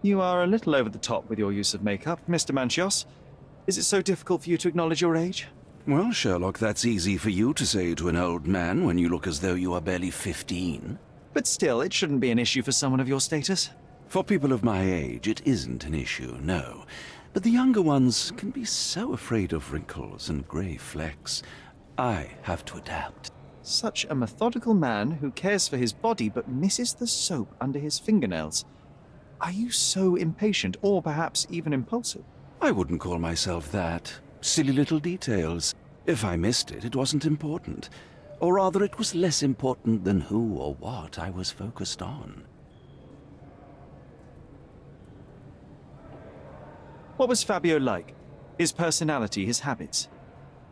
You are a little over the top with your use of makeup, Mr. Manchios. Is it so difficult for you to acknowledge your age? Well, Sherlock, that's easy for you to say to an old man when you look as though you are barely 15. But still, it shouldn't be an issue for someone of your status. For people of my age, it isn't an issue, no. But the younger ones can be so afraid of wrinkles and grey flecks. I have to adapt. Such a methodical man who cares for his body but misses the soap under his fingernails. Are you so impatient, or perhaps even impulsive? I wouldn't call myself that. Silly little details. If I missed it, it wasn't important. Or rather, it was less important than who or what I was focused on. What was Fabio like? His personality, his habits?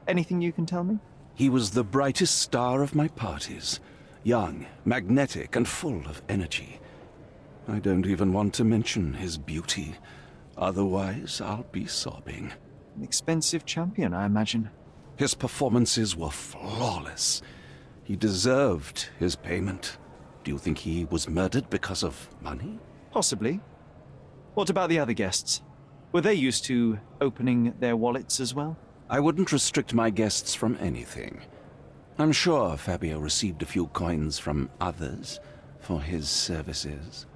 Anything you can tell me? He was the brightest star of my parties. Young, magnetic, and full of energy. I don't even want to mention his beauty. Otherwise, I'll be sobbing. An expensive champion, I imagine. His performances were flawless. He deserved his payment. Do you think he was murdered because of money? Possibly. What about the other guests? Were they used to opening their wallets as well? I wouldn't restrict my guests from anything. I'm sure Fabio received a few coins from others for his services.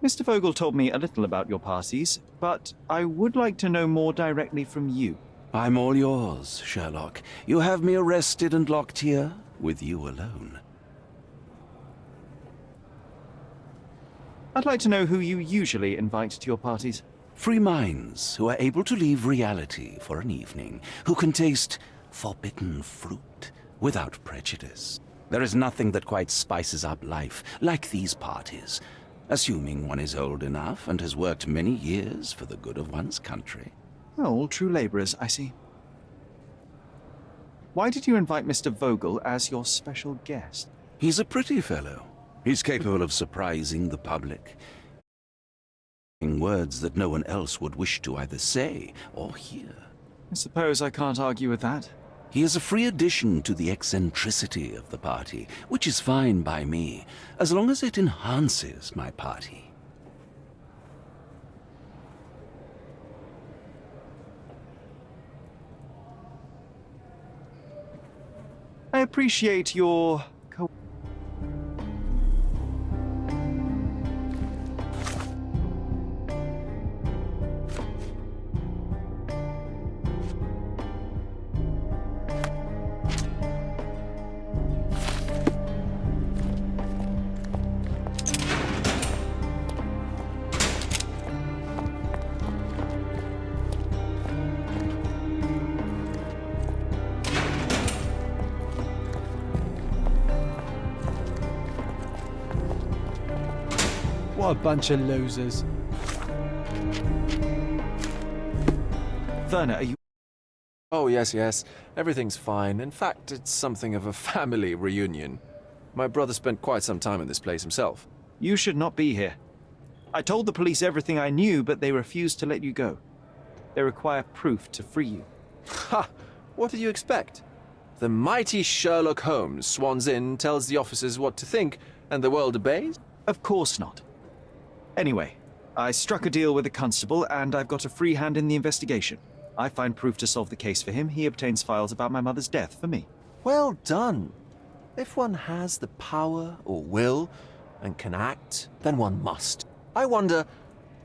Mr. Vogel told me a little about your parties, but I would like to know more directly from you. I'm all yours, Sherlock. You have me arrested and locked here with you alone. I'd like to know who you usually invite to your parties. Free minds who are able to leave reality for an evening, who can taste forbidden fruit without prejudice. There is nothing that quite spices up life like these parties, assuming one is old enough and has worked many years for the good of one's country. Oh, all true labourers, I see. Why did you invite Mr. Vogel as your special guest? He's a pretty fellow. He's capable of surprising the public. In words that no one else would wish to either say or hear. I suppose I can't argue with that. He is a free addition to the eccentricity of the party, which is fine by me, as long as it enhances my party. I appreciate your What a bunch of losers. Werner, are you... Oh, yes. Everything's fine. In fact, it's something of a family reunion. My brother spent quite some time in this place himself. You should not be here. I told the police everything I knew, but they refused to let you go. They require proof to free you. Ha! What did you expect? The mighty Sherlock Holmes swans in, tells the officers what to think, and the world obeys? Of course not. Anyway, I struck a deal with the constable, and I've got a free hand in the investigation. I find proof to solve the case for him. He obtains files about my mother's death for me. Well done. If one has the power or will and can act, then one must. I wonder,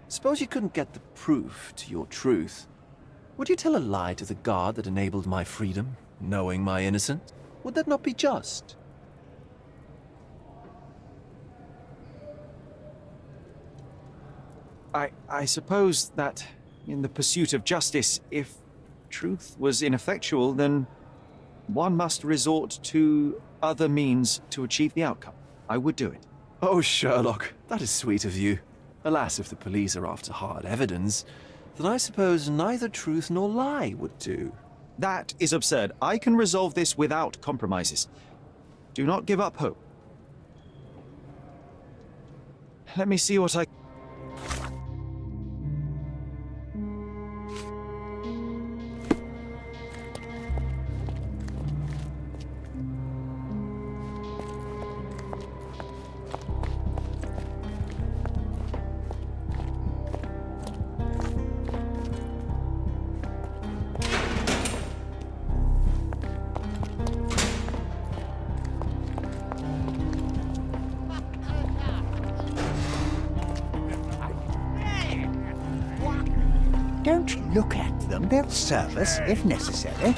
suppose you couldn't get the proof to your truth. Would you tell a lie to the guard that enabled my freedom, knowing my innocence? Would that not be just? I suppose that in the pursuit of justice, if truth was ineffectual, then one must resort to other means to achieve the outcome. I would do it. Oh, Sherlock, that is sweet of you. Alas, if the police are after hard evidence, then I suppose neither truth nor lie would do. That is absurd. I can resolve this without compromises. Do not give up hope. Let me see what I... Don't look at them. They'll serve us if necessary.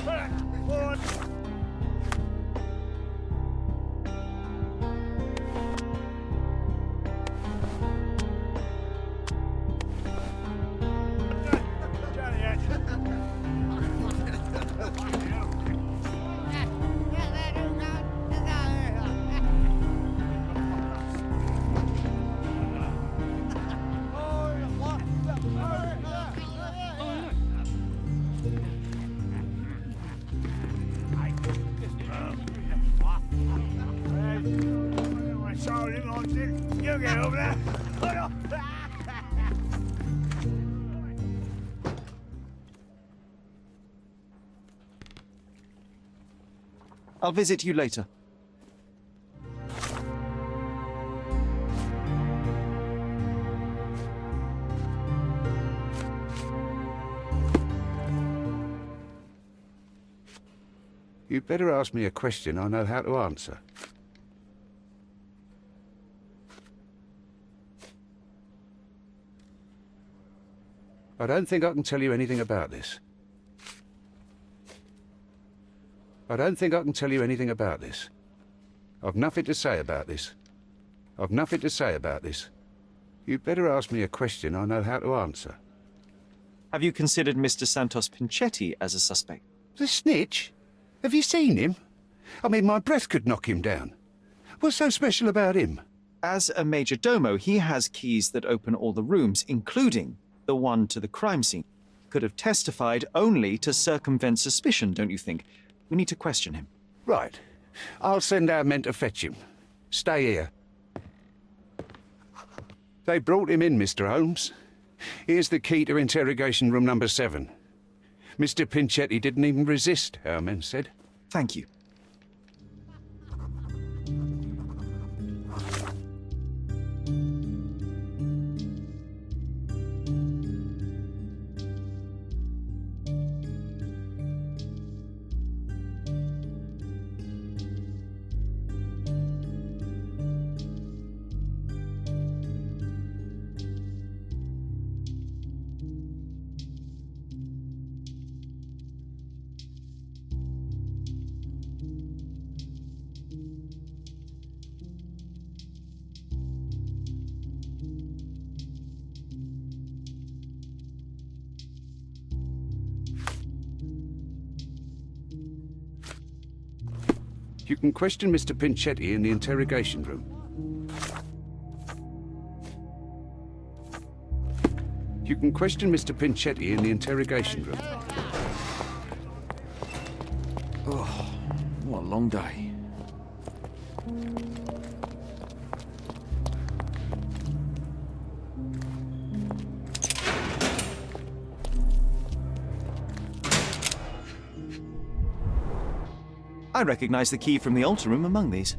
You get over there. I'll visit you later. You'd better ask me a question I know how to answer. I don't think I can tell you anything about this. I don't think I can tell you anything about this. I've nothing to say about this. I've nothing to say about this. You'd better ask me a question I know how to answer. Have you considered Mr. Santos Pinchetti as a suspect? The snitch? Have you seen him? I mean, my breath could knock him down. What's so special about him? As a major domo, he has keys that open all the rooms, including the one to the crime scene. Could have testified only to circumvent suspicion, don't you think? We need to question him. Right. I'll send our men to fetch him. Stay here. They brought him in, Mr. Holmes. Here's the key to interrogation room number 7. Mr. Pinchetti didn't even resist, our men said. Thank you. You can question Mr. Pinchetti in the interrogation room. You can question Mr. Pinchetti in the interrogation room. Oh, what a long day. I recognize the key from the altar room among these.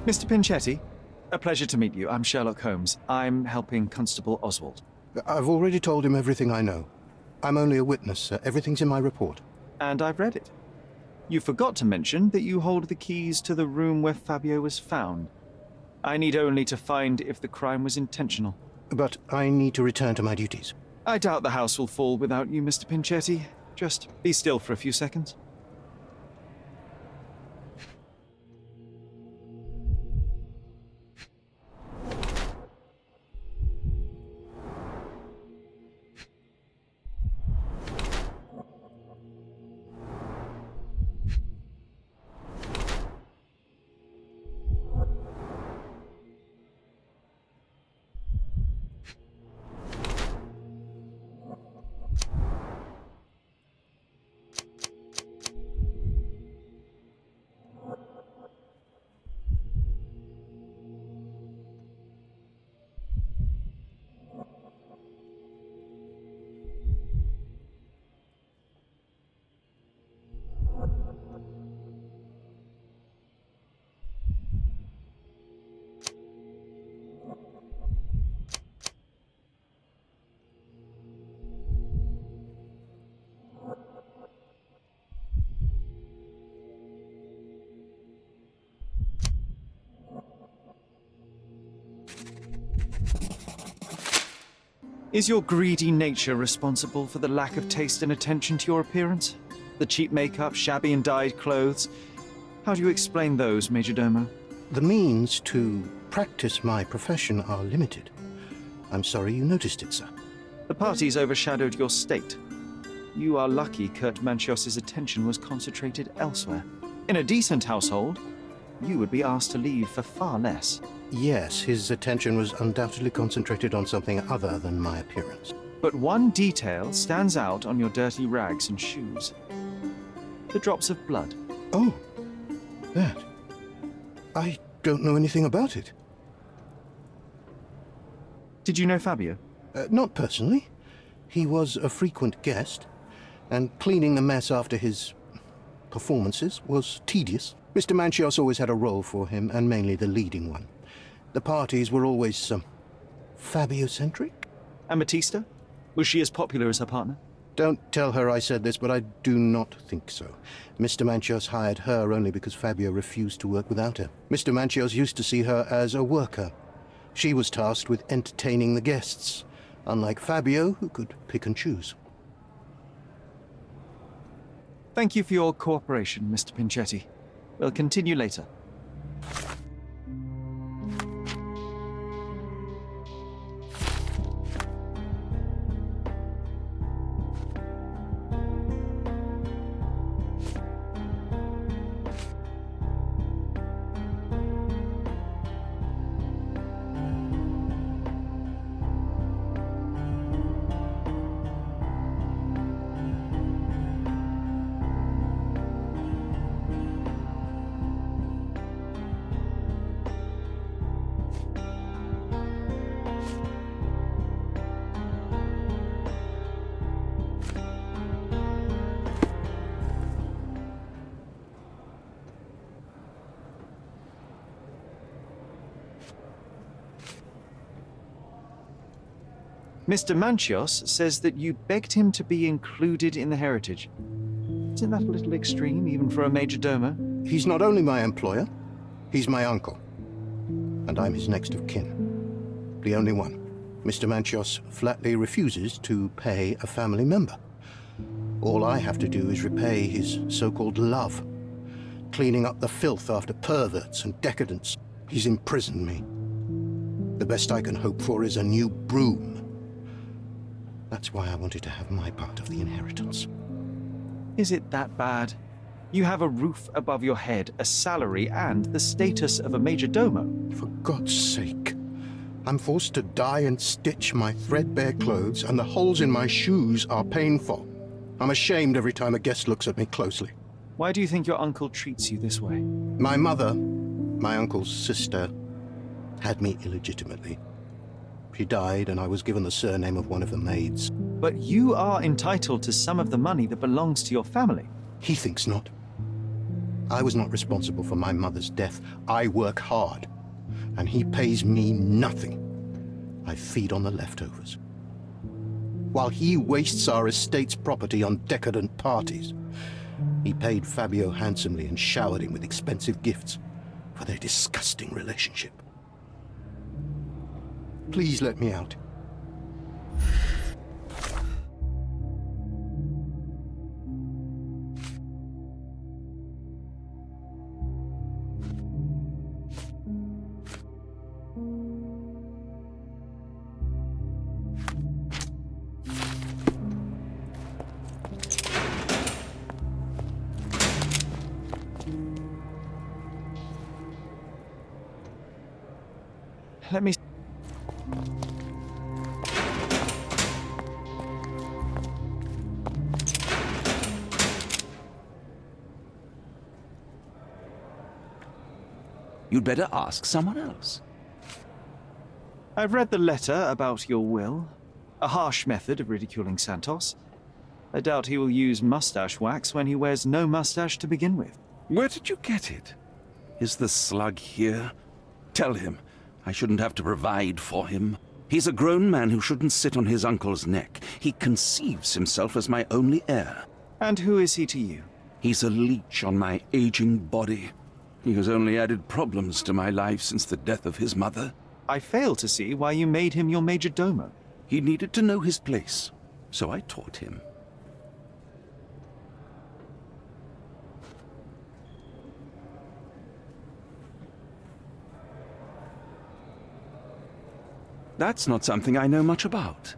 Mr. Pinchetti, a pleasure to meet you. I'm Sherlock Holmes. I'm helping Constable Oswald. I've already told him everything I know. I'm only a witness, sir. Everything's in my report. And I've read it. You forgot to mention that you hold the keys to the room where Fabio was found. I need only to find if the crime was intentional. But I need to return to my duties. I doubt the house will fall without you, Mr. Pinchetti. Just be still for a few seconds. Is your greedy nature responsible for the lack of taste and attention to your appearance? The cheap makeup, shabby and dyed clothes? How do you explain those, Majordomo? The means to practice my profession are limited. I'm sorry you noticed it, sir. The parties overshadowed your state. You are lucky Kurt Manchios's attention was concentrated elsewhere. In a decent household, you would be asked to leave for far less. Yes, his attention was undoubtedly concentrated on something other than my appearance. But one detail stands out on your dirty rags and shoes. The drops of blood. Oh, that. I don't know anything about it. Did you know Fabio? Not personally. He was a frequent guest, and cleaning the mess after his performances was tedious. Mr. Manchios always had a role for him, and mainly the leading one. The parties were always, Fabio-centric? And Batista? Was she as popular as her partner? Don't tell her I said this, but I do not think so. Mr. Manchios hired her only because Fabio refused to work without her. Mr. Manchios used to see her as a worker. She was tasked with entertaining the guests, unlike Fabio, who could pick and choose. Thank you for your cooperation, Mr. Pinchetti. We'll continue later. Mr. Manchios says that you begged him to be included in the heritage. Isn't that a little extreme, even for a majordomo? He's not only my employer, he's my uncle. And I'm his next of kin. The only one. Mr. Manchios flatly refuses to pay a family member. All I have to do is repay his so-called love, cleaning up the filth after perverts and decadents. He's imprisoned me. The best I can hope for is a new broom. That's why I wanted to have my part of the inheritance. Is it that bad? You have a roof above your head, a salary, and the status of a majordomo. For God's sake. I'm forced to dye and stitch my threadbare clothes, and the holes in my shoes are painful. I'm ashamed every time a guest looks at me closely. Why do you think your uncle treats you this way? My mother, my uncle's sister, had me illegitimately. She died, and I was given the surname of one of the maids. But you are entitled to some of the money that belongs to your family. He thinks not. I was not responsible for my mother's death. I work hard, and he pays me nothing. I feed on the leftovers. While he wastes our estate's property on decadent parties, he paid Fabio handsomely and showered him with expensive gifts for their disgusting relationship. Please let me out. Let me... You'd better ask someone else. I've read the letter about your will. A harsh method of ridiculing Santos. I doubt he will use mustache wax when he wears no mustache to begin with. Where did you get it? Is the slug here? Tell him I shouldn't have to provide for him. He's a grown man who shouldn't sit on his uncle's neck. He conceives himself as my only heir. And who is he to you? He's a leech on my aging body. He has only added problems to my life since the death of his mother. I fail to see why you made him your majordomo. He needed to know his place, so I taught him. That's not something I know much about.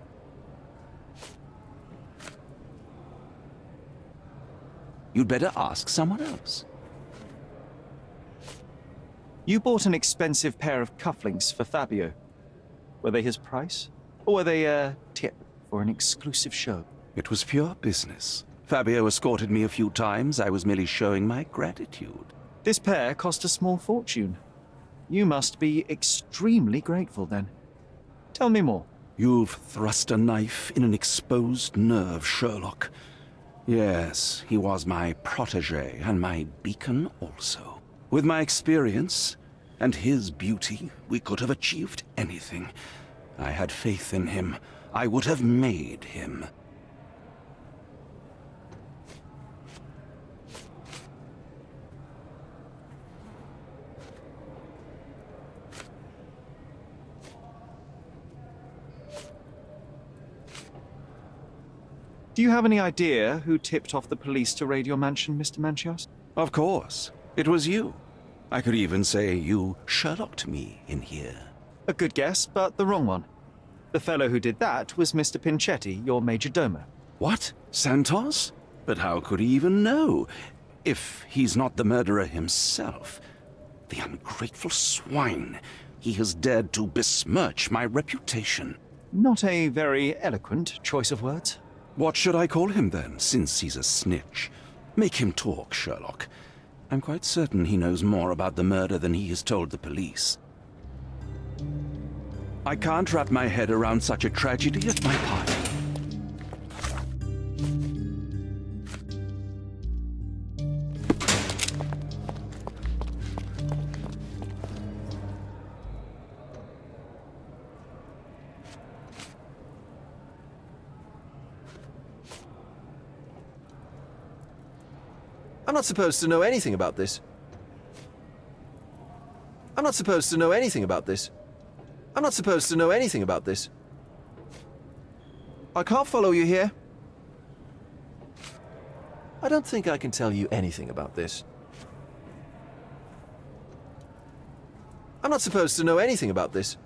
You'd better ask someone else. You bought an expensive pair of cufflinks for Fabio. Were they his price? Or were they a tip for an exclusive show? It was pure business. Fabio escorted me a few times. I was merely showing my gratitude. This pair cost a small fortune. You must be extremely grateful then. Tell me more. You've thrust a knife in an exposed nerve, Sherlock. Yes, he was my protege and my beacon also. With my experience and his beauty, we could have achieved anything. I had faith in him. I would have made him. Do you have any idea who tipped off the police to raid your mansion, Mr. Manchios? Of course. It was you. I could even say you Sherlocked me in here. A good guess, but the wrong one. The fellow who did that was Mr. Pinchetti, your major domo. What? Santos? But how could he even know? If he's not the murderer himself. The ungrateful swine. He has dared to besmirch my reputation. Not a very eloquent choice of words. What should I call him then, since he's a snitch? Make him talk, Sherlock. I'm quite certain he knows more about the murder than he has told the police. I can't wrap my head around such a tragedy at my party. I'm not supposed to know anything about this. I'm not supposed to know anything about this. I'm not supposed to know anything about this. I can't follow you here. I don't think I can tell you anything about this. I'm not supposed to know anything about this.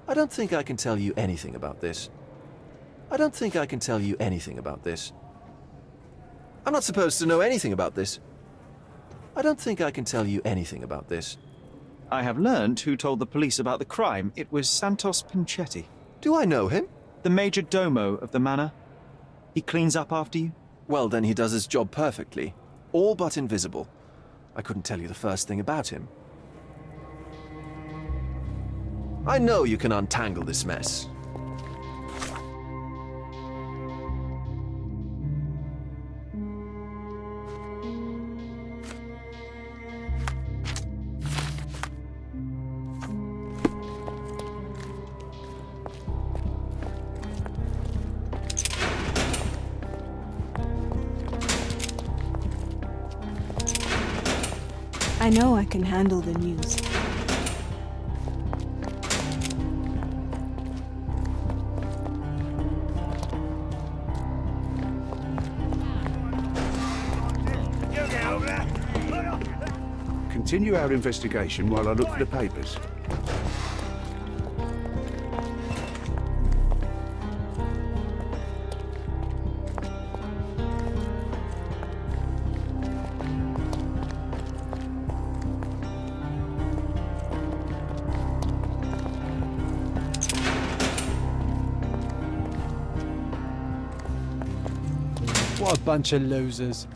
I don't think I can tell you anything about this. I don't think I can tell you anything about this. I'm not supposed to know anything about this. I don't think I can tell you anything about this. I have learned who told the police about the crime. It was Santos Pinchetti, Do I know him? the major domo of the manor. He cleans up after you? Well, then he does his job perfectly. All but invisible. I couldn't tell you the first thing about him. I know you can untangle this mess. I know I can handle the news. You get over there. Continue our investigation while I look for the papers. What a bunch of losers.